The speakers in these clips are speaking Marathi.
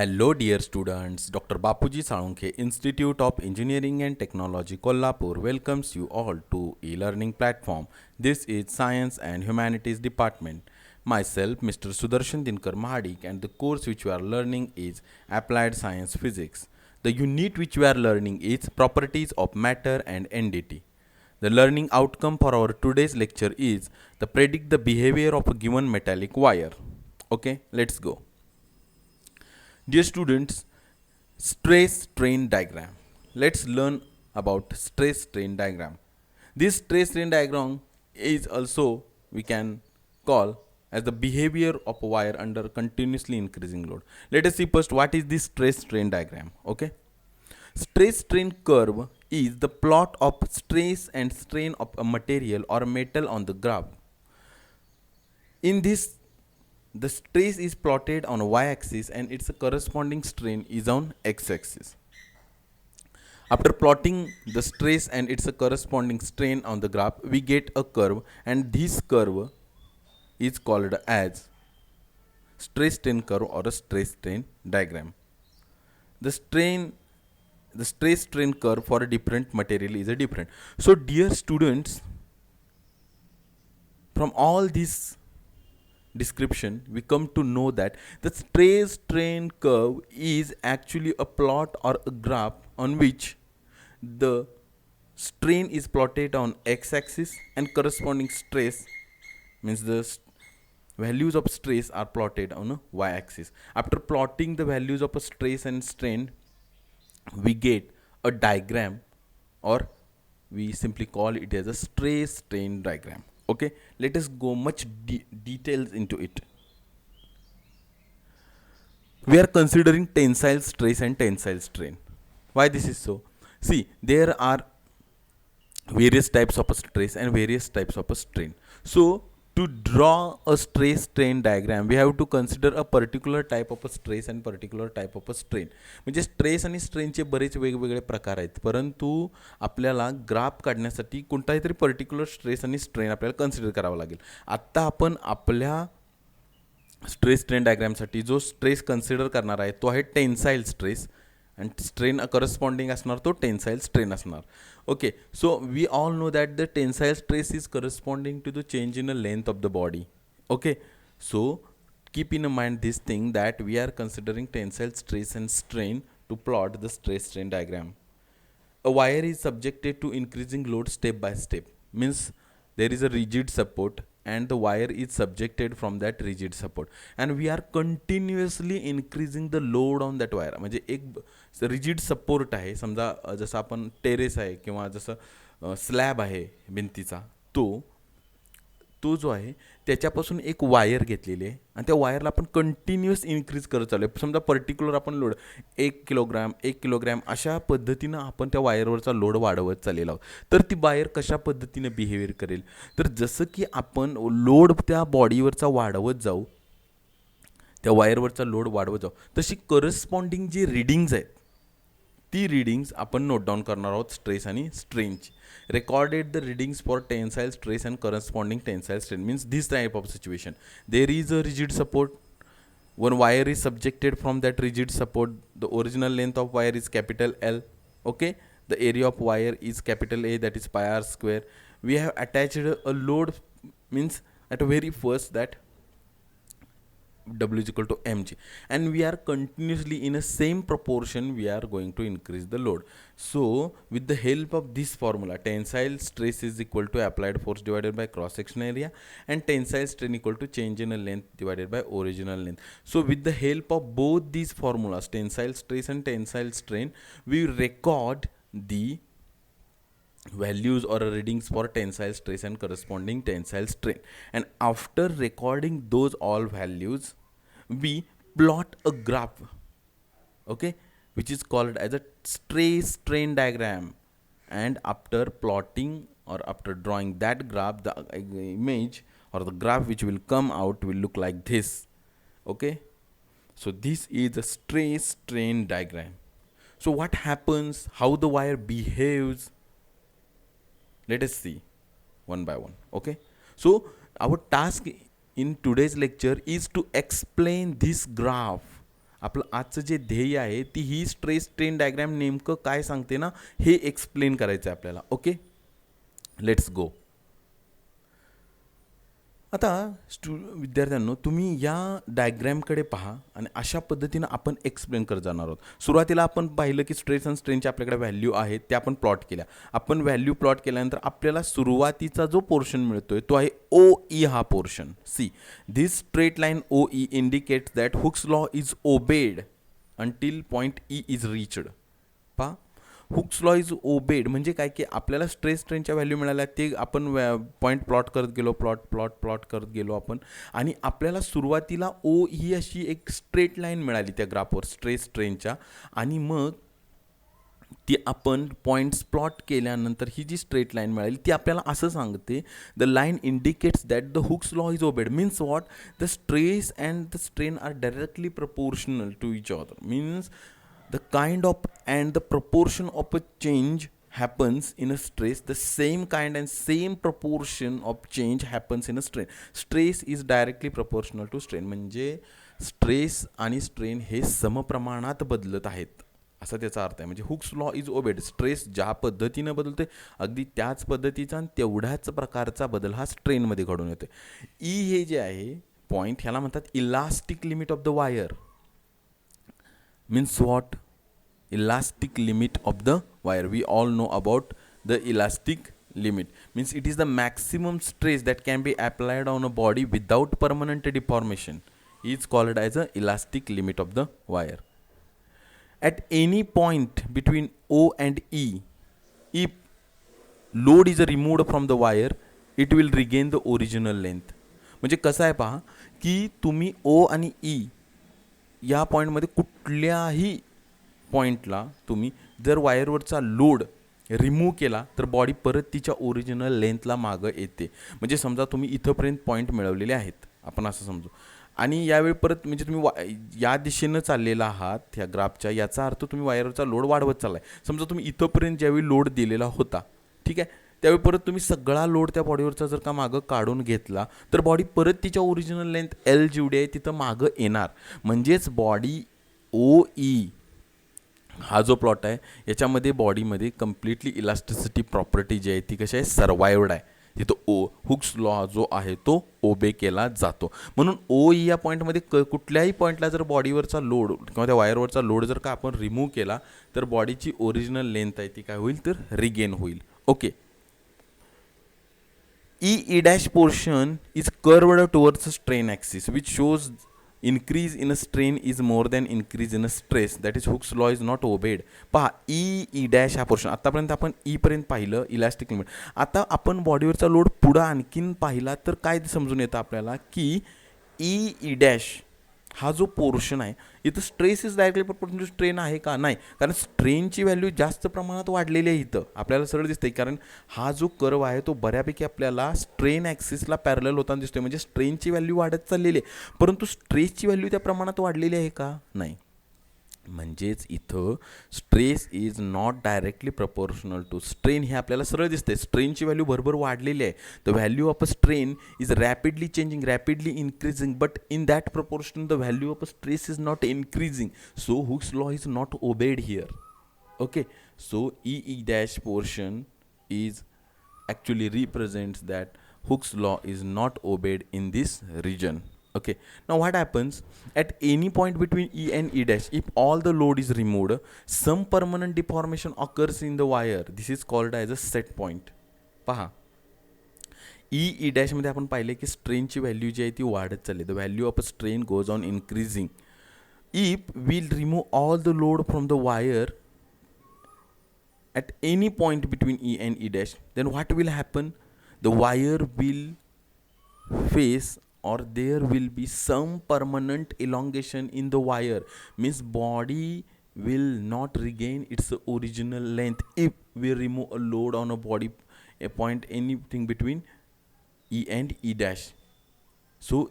Hello, dear students. Dr. Bapuji Salunkhe, Institute of Engineering and Technology, Kolhapur, welcomes you all to e-learning platform. This is Science and Humanities Department. Myself, Mr. Sudarshan Dinkar Mahadik, and the course which we are learning is Applied Science Physics. The unit which we are learning is Properties of Matter and Entity. The learning outcome for our today's lecture is the predict the behavior of a given metallic wire. Okay, let's go. Dear students, stress strain diagram. Let's learn about stress strain diagram. This stress strain diagram is also we can call as the behavior of a wire under continuously increasing load. Let us see first what is this stress strain diagram. Okay. Stress strain curve is the plot of stress and strain of a material or metal on the graph. In this, the stress is plotted on y-axis and its corresponding strain is on x-axis. After plotting the stress and its corresponding strain on the graph, we get a curve, and this curve is called as stress strain curve or a stress strain diagram. The strain the stress strain curve for a different material is a different. So dear students, from all this description, we come to know that the stress strain curve is actually a plot or a graph on which the strain is plotted on x-axis and corresponding stress means the values of stress are plotted on a y-axis. After plotting the values of a stress and strain, we get a diagram, or we simply call it as a stress strain diagram. Okay, let us go much details into it. We are considering tensile stress and tensile strain. Why this is so? See, there are various types of a stress and various types of a strain. So to draw a stress strain diagram, we have to consider a particular type of a stress and particular type of a strain. म्हणजे स्ट्रेस आणि स्ट्रेनचे बरेच वेगवेगळे प्रकार आहेत, परंतु आपल्याला ग्राफ काढण्यासाठी कोणताही तरी पर्टिक्युलर स्ट्रेस आणि स्ट्रेन आपल्याला कन्सिडर करावा लागेल. आत्ता आपण आपल्या स्ट्रेस स्ट्रेन डायग्रामसाठी जो स्ट्रेस कन्सिडर करणार आहे तो आहे tensile stress, and strain corresponding असणार तो टेन्साईल स्ट्रेन असणार. Okay, so we all know that the tensile stress is corresponding to the change in the length of the body. Okay, so keep in mind this thing that we are considering tensile stress and strain to plot the stress strain diagram. A wire is subjected to increasing load step by step, means there is a rigid support and the wire is subjected from that rigid support, and we are continuously increasing the load on that wire. म्हणजे एक रिजिड सपोर्ट आहे, समजा जसं आपण टेरेस आहे किंवा जसं स्लॅब आहे भिंतीचा, तो जो आहे त्याच्यापासून एक वायर घेतलेली आहे आणि त्या वायरला आपण कंटिन्युअस इन्क्रीज करत चालू आहे. समजा पर्टिक्युलर आपण लोड 1 किलोग्रॅम अशा पद्धतीनं आपण त्या वायरवरचा लोड वाढवत चाललेला आहोत. तर ती वायर कशा पद्धतीनं बिहेवियर करेल, तर जसं की आपण लोड त्या बॉडीवरचा वाढवत जाऊ, त्या वायरवरचा लोड वाढवत जाऊ, तशी करस्पॉन्डिंग जी रिडिंग्ज आहेत ती रिडिंग्स आपण नोट डाऊन करणार आहोत स्ट्रेस आणि स्ट्रेनची. recorded the readings for tensile stress and corresponding tensile strain. Means this type of situation, there is a rigid support, one wire is subjected from that rigid support, the original length of wire is capital L. Okay, the area of wire is capital A, that is pi r square. We have attached a load, means at very first that W is equal to mg, and we are continuously in a same proportion we are going to increase the load. So with the help of this formula, tensile stress is equal to applied force divided by cross sectional area, and tensile strain equal to change in a length divided by original length. So with the help of both these formulas, tensile stress and tensile strain, we record the values or readings for tensile stress and corresponding tensile strain, and after recording those all values, we plot a graph, okay, which is called as a stress strain diagram. And after plotting or after drawing that graph, the image or the graph which will come out will look like this. Okay, so this is a stress strain diagram. So what happens, how the wire behaves, let us see one by one. Okay, so our task in today's lecture is to explain this graph आपलं आजचं जे ध्येय आहे ती ही स्ट्रेस स्ट्रेन डायग्रॅम नेमकं काय सांगते ना हे एक्सप्लेन करायचं आहे आपल्याला. Okay, let's go. आता विद्यार्थ्यांनो, तुम्ही या डायग्रॅमकडे पहा आणि अशा पद्धतीनं आपण एक्सप्लेन करत जाणार आहोत. सुरुवातीला आपण पाहिलं की स्ट्रेस आणि स्ट्रेनचे आपल्याकडे व्हॅल्यू आहेत त्या आपण प्लॉट केल्या. आपण व्हॅल्यू प्लॉट केल्यानंतर आपल्याला सुरुवातीचा जो पोर्शन मिळतोय तो आहे ओ ई हा portion. See, this straight line O E indicates that Hooke's law is obeyed until point E is reached. पहा, हुक्स लॉ इज ओबेड म्हणजे काय की आपल्याला स्ट्रेस स्ट्रेनच्या व्हॅल्यू मिळाल्या ते आपण पॉईंट प्लॉट करत गेलो, प्लॉट करत गेलो आपण, आणि आपल्याला सुरुवातीला ओ ही अशी एक स्ट्रेट लाईन मिळाली त्या ग्राफवर स्ट्रेस स्ट्रेनच्या, आणि मग ती आपण पॉईंट्स प्लॉट केल्यानंतर ही जी स्ट्रेट लाईन मिळाली ती आपल्याला असं सांगते, the line indicates that the Hooke's law is obeyed means what, the stress and the strain are directly proportional to each other. Means the kind of and the proportion of a change happens in a stress, the same kind and same proportion of change happens in a strain. Stress is directly proportional to strain. म्हणजे स्ट्रेस आणि स्ट्रेन हे समप्रमाणात बदलत आहेत असा त्याचा अर्थ आहे. म्हणजे Hooke's law is obeyed, stress ज्या पद्धतीनं बदलते अगदी त्याच पद्धतीचा आणि तेवढ्याच प्रकारचा बदल हा स्ट्रेनमध्ये घडून येतो. ई हे जे आहे पॉईंट ह्याला म्हणतात elastic limit of the wire. Means what? Elastic limit of the wire. We all know about the elastic limit. Means it is the maximum stress that can be applied on a body without permanent deformation. Is called as a elastic limit of the wire. At any point between O and E, if load is removed from the wire, it will regain the original length. म्हणजे कसं आहे पहा की तुम्ही O आणि E या पॉईंटमध्ये कुठल्याही पॉईंटला तुम्ही जर वायरवरचा लोड रिमूव्ह केला तर बॉडी परत तिच्या ओरिजिनल लेंथला मागं येते. म्हणजे समजा तुम्ही इथंपर्यंत पॉईंट मिळवलेले आहेत आपण असं समजू, आणि यावेळी परत म्हणजे तुम्ही या दिशेनं चाललेला आहात ह्या ग्राफच्या, याचा अर्थ तुम्ही वायरवरचा लोड वाढवत चाललाय. समजा तुम्ही इथंपर्यंत ज्यावेळी लोड दिलेला होता, ठीक आहे, त्यावेळी परत तुम्ही सगळा लोड त्या बॉडीवरचा जर का मागं काढून घेतला तर बॉडी परत तिच्या ओरिजिनल लेंथ एल जेवढी आहे तिथं मागं येणार. म्हणजेच बॉडी ओ ई हा जो प्लॉट आहे याच्यामध्ये बॉडीमध्ये कम्प्लिटली इलास्टिसिटी प्रॉपर्टी जी आहे ती कशी आहे, सर्वाइव्ड आहे. तिथं ओ हुक्स लॉ जो आहे तो ओबे केला जातो. म्हणून ओ ई या पॉईंटमध्ये कुठल्याही पॉईंटला जर बॉडीवरचा लोड किंवा त्या वायरवरचा लोड जर का आपण रिमूव्ह केला तर बॉडीची ओरिजिनल लेंथ आहे ती काय होईल तर रिगेन होईल. Okay, E dash portion is curved towards the strain axis, which shows increase in a strain is more than increase in a stress. That is Hooke's law is not obeyed. पहा E dash हा पोर्शन आतापर्यंत आपण E पर्यंत पाहिलं इलास्टिक लिमिट. आता आपण बॉडीवरचा लोड पुढं आणखीन पाहिला तर काय समजून येतं आपल्याला की E डॅश हा जो पोर्शन आहे इथं stress is directly proportional to strain आहे का, नाही, कारण स्ट्रेनची व्हॅल्यू जास्त प्रमाणात वाढलेली आहे इथं आपल्याला सरळ दिसतंय, कारण हा जो कर्व आहे तो बऱ्यापैकी आपल्याला स्ट्रेन ॲक्सिसला पॅरलल होताना दिसतोय. म्हणजे स्ट्रेनची व्हॅल्यू वाढत चाललेली आहे, परंतु स्ट्रेसची व्हॅल्यू त्या प्रमाणात वाढलेली आहे का, नाही. म्हणजेच इथं stress is not directly proportional to strain हे आपल्याला सरळ दिसते. स्ट्रेनची व्हॅल्यू भरभर वाढलेली आहे. The value of a strain is rapidly changing, rapidly increasing, but in that proportion the value of a stress is not increasing. So Hooke's law is not obeyed here. Okay, so E dash portion is actually represents that Hooke's law is not obeyed in this region. Okay, now what happens at any point between E and E dash, if all the load is removed, some permanent deformation occurs in the wire. This is called as a set point. पहा E dash मध्ये आपण पाहिले की स्ट्रेनची व्हॅल्यू जी आहे ती वाढत चालली. The value of a strain goes on increasing. If we'll remove all the load from the wire at any point between E and E dash, then what will happen? The wire will face or there will be some permanent elongation in the wire. Means body will not regain its original length if we remove a load on a body, a point anything between E and E dash. So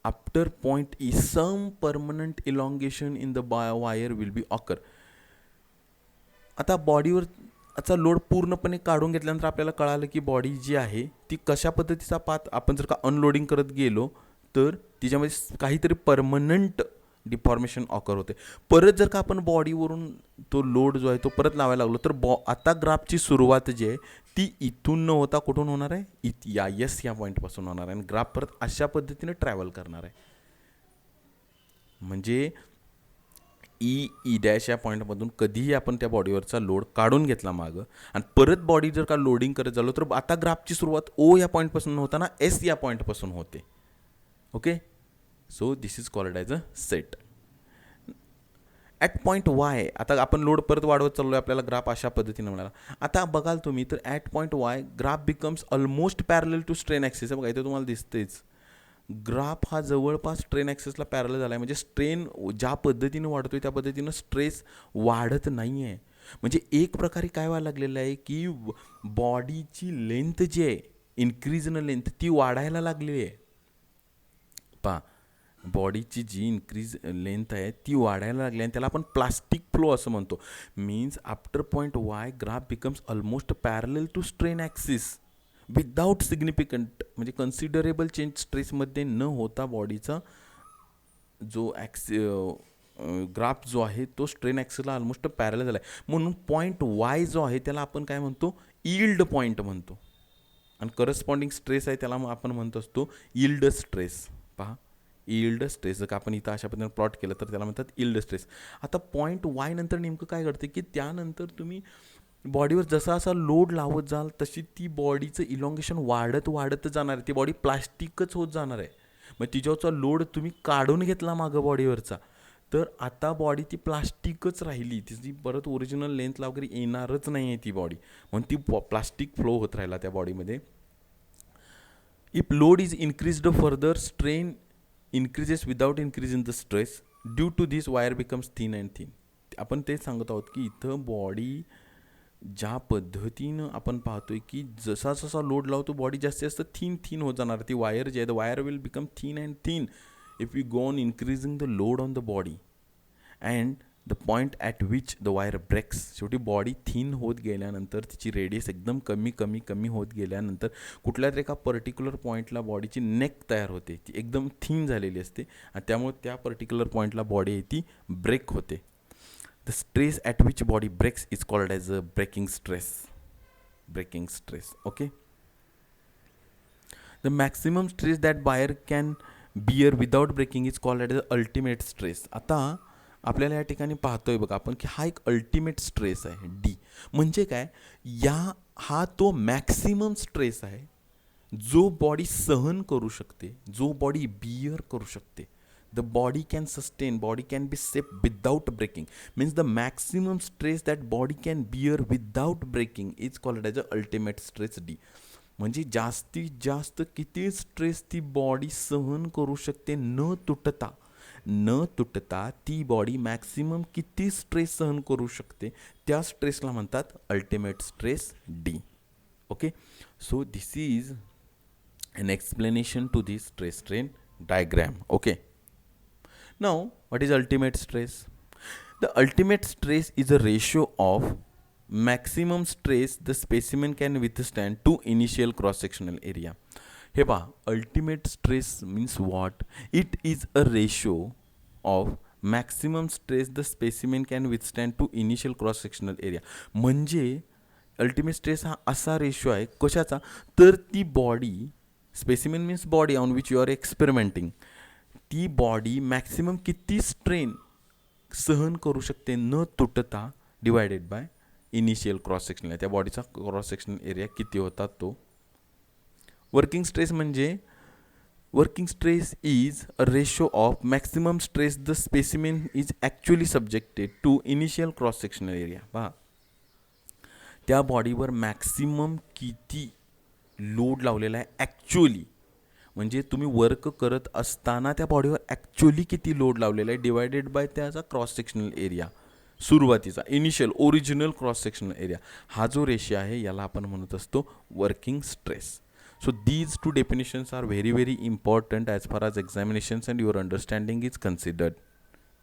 after point E, some permanent elongation in the wire will be occur. आता बॉडीवरचा लोड पूर्णपणे काढून घेतल्यानंतर आपल्याला कळालं की बॉडी जी आहे ती कशा पद्धतीचा पाथ आपण जर का अनलोडिंग करत गेलो तर तिच्यामध्ये काहीतरी परमनंट डिफॉर्मेशन ऑकर होते. परत जर का आपण बॉडीवरून तो लोड जो आहे तो परत लावायला लागलो तर आता ग्राफची सुरुवात जी आहे ती इथून न होता कुठून होणार आहे, या पॉईंटपासून होणार आहे आणि ग्राफ परत अशा पद्धतीने ट्रॅव्हल करणार आहे. म्हणजे ई डॅश या पॉईंटमधून कधीही आपण त्या बॉडीवरचा लोड काढून घेतला मागं आणि परत बॉडी जर का लोडिंग करत झालो तर आता ग्राफची सुरुवात ओ या पॉईंटपासून होताना एस या पॉईंटपासून होते. Okay, so this is called as a set. At point Y, आता आपण लोड परत वाढवत चाललो आहे, आपल्याला ग्राफ अशा पद्धतीने मिळाला. आता बघाल तुम्ही तर at point Y graph becomes almost parallel to strain axis. बघा इथे तुम्हाला दिसतेच ग्राफ हा जवळपास स्ट्रेन ॲक्सिसला पॅरलल झाला आहे. म्हणजे स्ट्रेन ज्या पद्धतीने वाढतोय त्या पद्धतीनं स्ट्रेस वाढत नाही आहे. म्हणजे एक प्रकारे काय व्हायला लागलेलं आहे की बॉडीची लेंथ जी आहे, इन्क्रीज इन लेंथ ती वाढायला लागलेली आहे. पहा, बॉडीची जी इन्क्रीज लेंथ आहे ती वाढायला लागली आणि त्याला आपण प्लास्टिक फ्लो असं म्हणतो. Means after point Y graph becomes almost parallel to strain axis without significant, म्हणजे कन्सिडरेबल चेंज स्ट्रेसमध्ये न होता बॉडीचा जो ग्राफ जो आहे तो स्ट्रेन ॲक्सिसला ऑलमोस्ट पॅरलल झाला आहे. म्हणून पॉईंट वाय जो आहे त्याला आपण काय म्हणतो, यील्ड पॉईंट म्हणतो आणि करस्पॉन्डिंग स्ट्रेस आहे त्याला आपण म्हणत असतो यील्ड स्ट्रेस. पहा, यील्ड स्ट्रेस जर का आपण इथं अशा पद्धतीने प्लॉट केलं तर त्याला म्हणतात यील्ड स्ट्रेस. आता पॉईंट वाय नंतर नेमकं काय घडतं की त्यानंतर तुम्ही बॉडीवर जसा असा लोड लावत जाल तशी ती बॉडीचं इलॉंगेशन वाढत जाणार आहे. ती बॉडी प्लास्टिकच होत जाणार आहे. मग तिच्यावरचा लोड तुम्ही काढून घेतला मागं बॉडीवरचा तर आता बॉडी ती प्लास्टिकच राहिली, तिची परत ओरिजिनल लेंथला वगैरे येणारच नाही आहे ती बॉडी, म्हणून ती प्लास्टिक फ्लो होत राहिला त्या बॉडीमध्ये. If load is increased further strain increases without increase in the stress. Due to this wire becomes thin and thin. आपण तेच सांगत आहोत की इथं बॉडी ज्या पद्धतीनं आपण पाहतोय की जसा जसा लोड लावतो बॉडी जास्तीत जास्त थिन होत जाणार. ती वायर जी आहे the wire will become thin and thin if you go on increasing the load on the body and the point at which the wire breaks. शेवटी बॉडी थिन होत गेल्यानंतर तिची रेडियस एकदम कमी होत गेल्यानंतर कुठल्या तरी एका पर्टिक्युलर पॉईंटला बॉडीची नेक तयार होते, ती एकदम थिन झालेली असते आणि त्यामुळे त्या पर्टिक्युलर पॉईंटला बॉडी आहे ती ब्रेक होते. The stress at which body breaks is called as a breaking stress. Okay, the maximum stress that wire can bear without breaking is called as a ultimate stress. आता आपल्याला या ठिकाणी पाहतोय बघा आपण की हा एक अल्टिमेट स्ट्रेस आहे डी. म्हणजे काय, हा तो मॅक्सिमम स्ट्रेस आहे जो बॉडी सहन करू शकते, जो बॉडी बिअर करू शकते. The body can sustain, body can be safe without breaking. Means the maximum stress that body can bear without breaking is called as a ultimate stress D. म्हणजे जास्तीत जास्त किती स्ट्रेस ती बॉडी सहन करू शकते न तुटता ती बॉडी मॅक्सिमम किती स्ट्रेस सहन करू शकते त्या स्ट्रेसला म्हणतात ultimate stress D. Okay, so this is an explanation to this stress strain diagram. Okay, now what is ultimate stress? The ultimate stress is a ratio of maximum stress the specimen can withstand to initial cross sectional area. हे पहा, ultimate stress means what, it is a ratio of maximum stress the specimen can withstand to initial cross sectional area. म्हणजे अल्टिमेट स्ट्रेस हा असा रेशो आहे कशाचा, तर ती body, specimen means body on which you are experimenting, ती बॉडी मॅक्सिमम किती स्ट्रेन सहन करू शकते न तुटता divided by initial cross sectional, त्या बॉडीचा क्रॉस सेक्शनल एरिया किती होता तो. वर्किंग स्ट्रेस म्हणजे working stress is a ratio of maximum stress the specimen is actually subjected to initial cross sectional area. पहा, त्या बॉडीवर मॅक्सिमम किती लोड लावलेला आहे ॲक्च्युअली, म्हणजे तुम्ही वर्क करत असताना त्या बॉडीवर ॲक्च्युअली किती लोड लावलेला आहे डिवायडेड बाय त्याचा क्रॉस सेक्शनल एरिया, सुरुवातीचा initial original cross sectional area. हा जो रेशियो आहे याला आपण म्हणत असतो working stress. So these two definitions are very very important as far as examinations and your understanding is considered.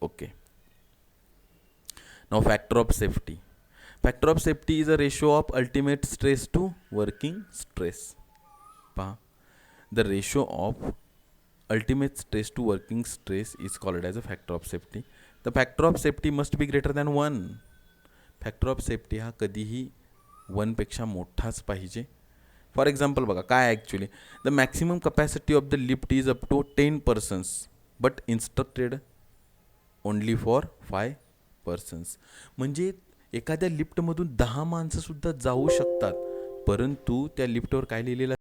Okay. Now factor of safety. Factor of safety is a ratio of ultimate stress to working stress. The ratio of ultimate stress to working stress is called as a factor of safety. The factor of safety must be greater than 1. Factor of safety हा कधीही 1 पेक्षा मोठाच पाहिजे. फॉर एक्झाम्पल बघा काय actually the maximum capacity of the lift is up to 10 persons but instructed only for 5 persons. म्हणजे एखाद्या लिफ्टमधून 10 माणसंसुद्धा जाऊ शकतात, परंतु त्या लिफ्टवर काय लिहिलेलं